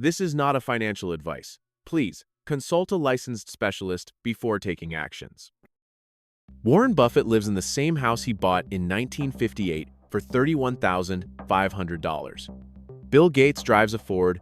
This is not a financial advice. Please, consult a licensed specialist before taking actions. Warren Buffett lives in the same house he bought in 1958 for $31,500. Bill Gates drives a Ford.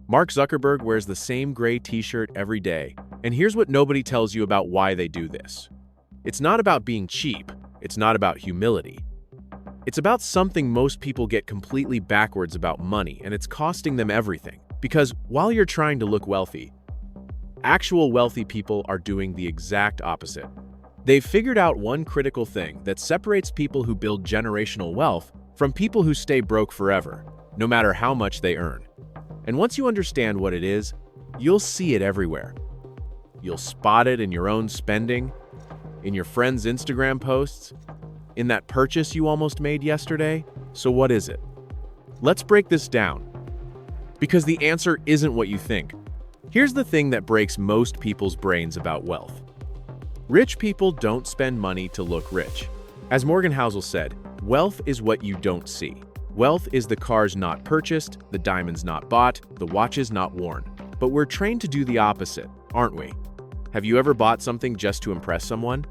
Mark Zuckerberg wears the same gray t-shirt every day. And here's what nobody tells you about why they do this. It's not about being cheap. It's not about humility. It's about something most people get completely backwards about money, and it's costing them everything. Because while you're trying to look wealthy, actual wealthy people are doing the exact opposite. They've figured out one critical thing that separates people who build generational wealth from people who stay broke forever, no matter how much they earn. And once you understand what it is, you'll see it everywhere. You'll spot it in your own spending, in your friends' Instagram posts, in that purchase you almost made yesterday. So what is it? Let's break this down. Because the answer isn't what you think. Here's the thing that breaks most people's brains about wealth. Rich people don't spend money to look rich. As Morgan Housel said, wealth is what you don't see. Wealth is the cars not purchased, the diamonds not bought, the watches not worn. But we're trained to do the opposite, aren't we? Have you ever bought something just to impress someone?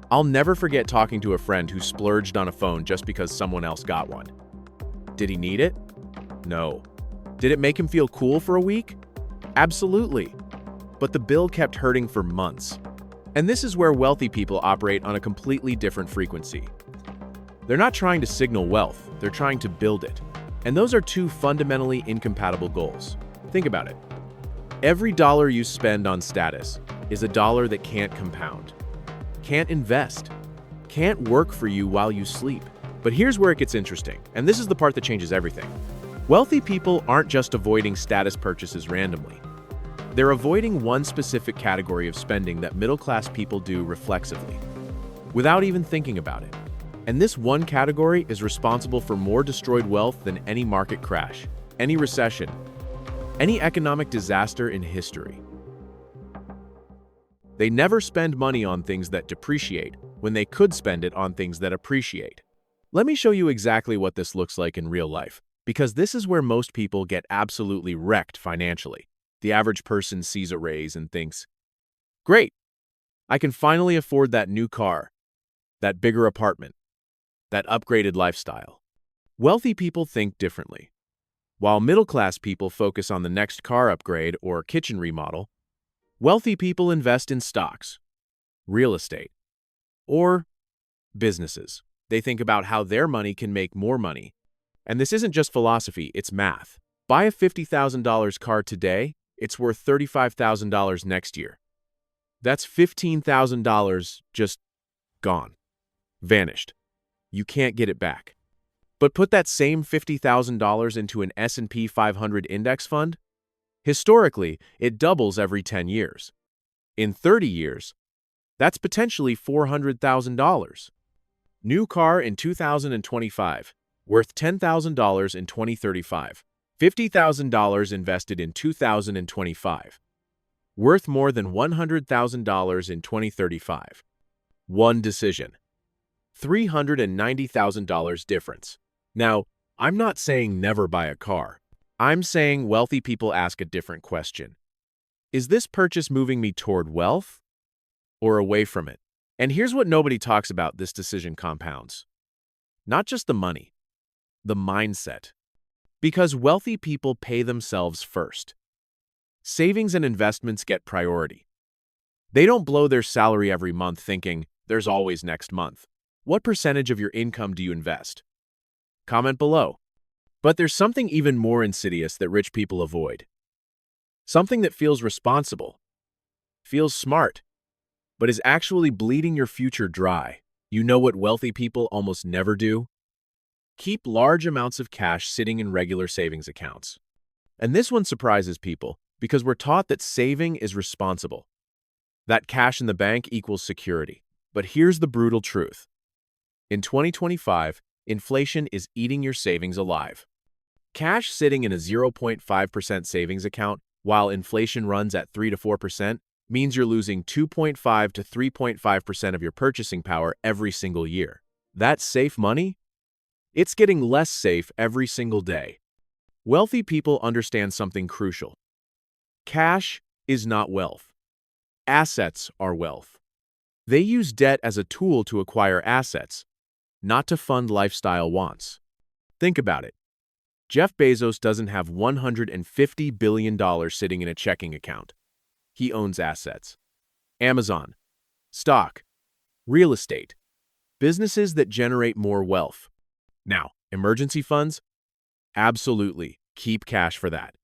I'll never forget talking to a friend who splurged on a phone just because someone else got one. Did he need it? No. Did it make him feel cool for a week? Absolutely. But the bill kept hurting for months. And this is where wealthy people operate on a completely different frequency. They're not trying to signal wealth, they're trying to build it. And those are two fundamentally incompatible goals. Think about it. Every dollar you spend on status is a dollar that can't compound, can't invest, can't work for you while you sleep. But here's where it gets interesting, and this is the part that changes everything. Wealthy people aren't just avoiding status purchases randomly. They're avoiding one specific category of spending that middle-class people do reflexively, without even thinking about it. And this one category is responsible for more destroyed wealth than any market crash, any recession, any economic disaster in history. They never spend money on things that depreciate when they could spend it on things that appreciate. Let me show you exactly what this looks like in real life, because this is where most people get absolutely wrecked financially. The average person sees a raise and thinks, "Great, I can finally afford that new car, that bigger apartment, that upgraded lifestyle." Wealthy people think differently. While middle-class people focus on the next car upgrade or kitchen remodel, wealthy people invest in stocks, real estate, or businesses. They think about how their money can make more money. And this isn't just philosophy, it's math. Buy a $50,000 car today, it's worth $35,000 next year. That's $15,000 just gone, vanished. You can't get it back. But put that same $50,000 into an S&P 500 index fund. Historically, it doubles every 10 years. In 30 years, that's potentially $400,000. New car in 2025, worth $10,000 in 2035. $50,000 invested in 2025, worth more than $100,000 in 2035. One decision. $390,000 difference. Now, I'm not saying never buy a car. I'm saying wealthy people ask a different question. Is this purchase moving me toward wealth or away from it? And here's what nobody talks about: this decision compounds. Not just the money, the mindset. Because wealthy people pay themselves first. Savings and investments get priority. They don't blow their salary every month thinking, "There's always next month." What percentage of your income do you invest? Comment below. But there's something even more insidious that rich people avoid. Something that feels responsible, feels smart, but is actually bleeding your future dry. You know what wealthy people almost never do? Keep large amounts of cash sitting in regular savings accounts. And this one surprises people because we're taught that saving is responsible, that cash in the bank equals security. But here's the brutal truth. In 2025, inflation is eating your savings alive. Cash sitting in a 0.5% savings account while inflation runs at 3 to 4% means you're losing 2.5 to 3.5% of your purchasing power every single year. That's safe money? It's getting less safe every single day. Wealthy people understand something crucial. Cash is not wealth. Assets are wealth. They use debt as a tool to acquire assets, not to fund lifestyle wants. Think about it. Jeff Bezos doesn't have $150 billion sitting in a checking account. He owns assets. Amazon, stock, real estate, businesses that generate more wealth. Now, emergency funds? Absolutely. Keep cash for that.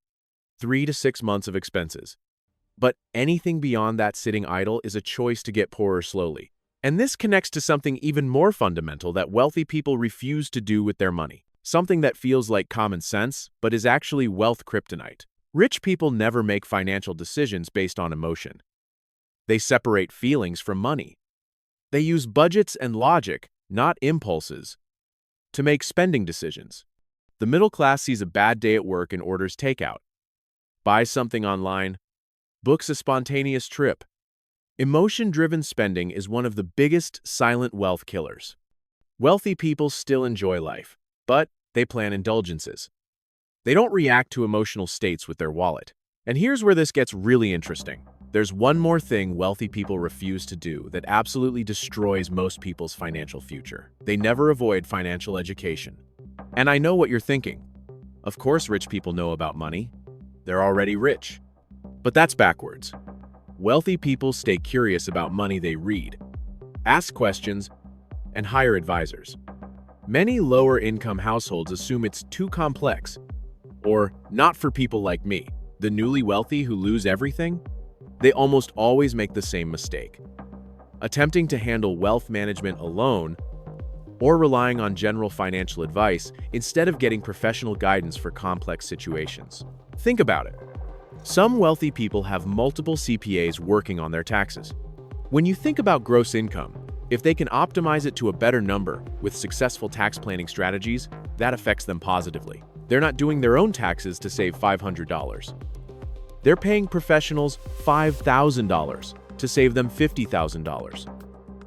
3 to 6 months of expenses. But anything beyond that sitting idle is a choice to get poorer slowly. And this connects to something even more fundamental that wealthy people refuse to do with their money. Something that feels like common sense, but is actually wealth kryptonite. Rich people never make financial decisions based on emotion. They separate feelings from money. They use budgets and logic, not impulses, to make spending decisions. The middle class sees a bad day at work and orders takeout, buys something online, books a spontaneous trip. Emotion-driven spending is one of the biggest silent wealth killers. Wealthy people still enjoy life, but they plan indulgences. They don't react to emotional states with their wallet. And here's where this gets really interesting. There's one more thing wealthy people refuse to do that absolutely destroys most people's financial future. They never avoid financial education. And I know what you're thinking. Of course rich people know about money. They're already rich. But that's backwards. Wealthy people stay curious about money they read, ask questions, and hire advisors. Many lower-income households assume it's too complex, or not for people like me, the newly wealthy who lose everything. They almost always make the same mistake, attempting to handle wealth management alone or relying on general financial advice instead of getting professional guidance for complex situations. Think about it. Some wealthy people have multiple CPAs working on their taxes. When you think about gross income, if they can optimize it to a better number with successful tax planning strategies, that affects them positively. They're not doing their own taxes to save $500. They're paying professionals $5,000 to save them $50,000.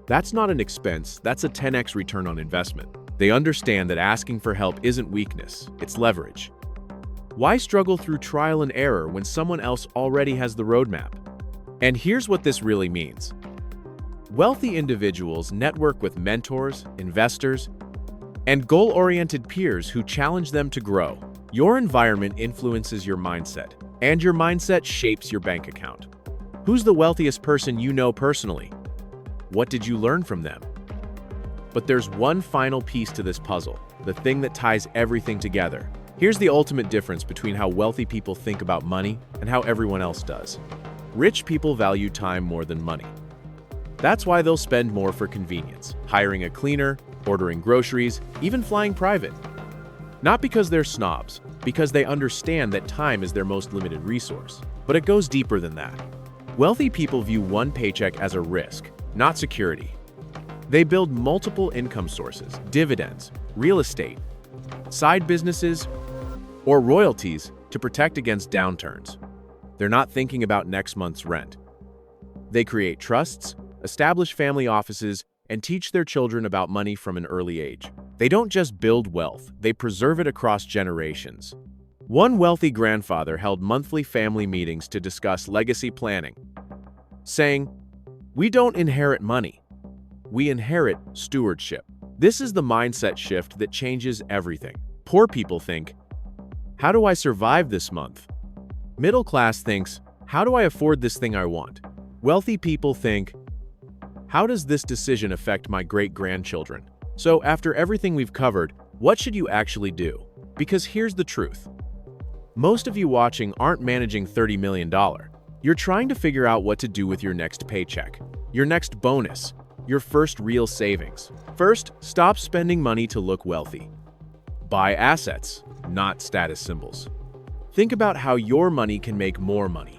That's not an expense, that's a 10x return on investment. They understand that asking for help isn't weakness, it's leverage. Why struggle through trial and error when someone else already has the roadmap? And here's what this really means. Wealthy individuals network with mentors, investors, and goal-oriented peers who challenge them to grow. Your environment influences your mindset, and your mindset shapes your bank account. Who's the wealthiest person you know personally? What did you learn from them? But there's one final piece to this puzzle, the thing that ties everything together. Here's the ultimate difference between how wealthy people think about money and how everyone else does. Rich people value time more than money. That's why they'll spend more for convenience, hiring a cleaner, ordering groceries, even flying private. Not because they're snobs, because they understand that time is their most limited resource. But it goes deeper than that. Wealthy people view one paycheck as a risk, not security. They build multiple income sources, dividends, real estate, side businesses, or royalties to protect against downturns. They're not thinking about next month's rent. They create trusts, establish family offices, and teach their children about money from an early age. They don't just build wealth, they preserve it across generations. One wealthy grandfather held monthly family meetings to discuss legacy planning, saying, "We don't inherit money. We inherit stewardship." This is the mindset shift that changes everything. Poor people think, "How do I survive this month?" Middle class thinks, "How do I afford this thing I want?" Wealthy people think, "How does this decision affect my great-grandchildren?" So after everything we've covered, what should you actually do? Because here's the truth. Most of you watching aren't managing $30 million. You're trying to figure out what to do with your next paycheck, your next bonus, your first real savings. First, stop spending money to look wealthy. Buy assets, not status symbols. Think about how your money can make more money.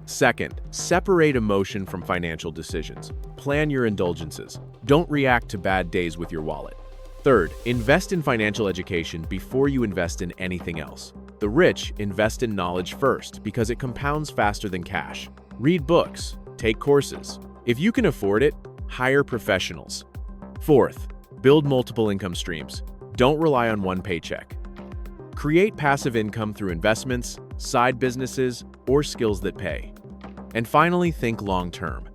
Second, separate emotion from financial decisions. Plan your indulgences. Don't react to bad days with your wallet. Third, invest in financial education before you invest in anything else. The rich invest in knowledge first because it compounds faster than cash. Read books, take courses. If you can afford it, hire professionals. Fourth, build multiple income streams. Don't rely on one paycheck. Create passive income through investments, side businesses, or skills that pay. And finally, think long-term.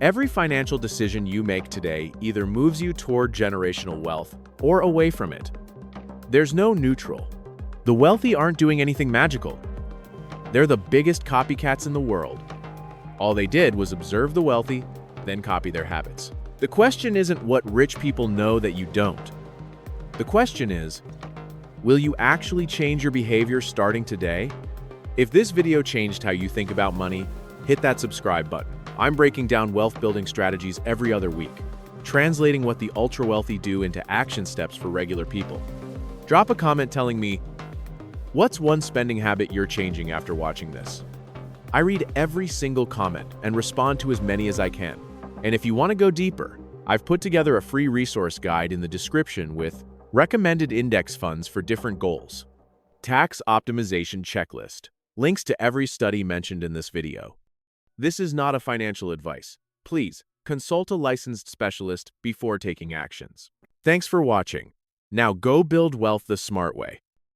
Every financial decision you make today either moves you toward generational wealth or away from it. There's no neutral. The wealthy aren't doing anything magical. They're the biggest copycats in the world. All they did was observe the wealthy, then copy their habits. The question isn't what rich people know that you don't. The question is, will you actually change your behavior starting today? If this video changed how you think about money, hit that subscribe button. I'm breaking down wealth-building strategies every other week, translating what the ultra-wealthy do into action steps for regular people. Drop a comment telling me, what's one spending habit you're changing after watching this? I read every single comment and respond to as many as I can. And if you want to go deeper, I've put together a free resource guide in the description with recommended index funds for different goals, tax optimization checklist, links to every study mentioned in this video. This is not a financial advice. Please consult a licensed specialist before taking actions. Thanks for watching. Now go build wealth the smart way.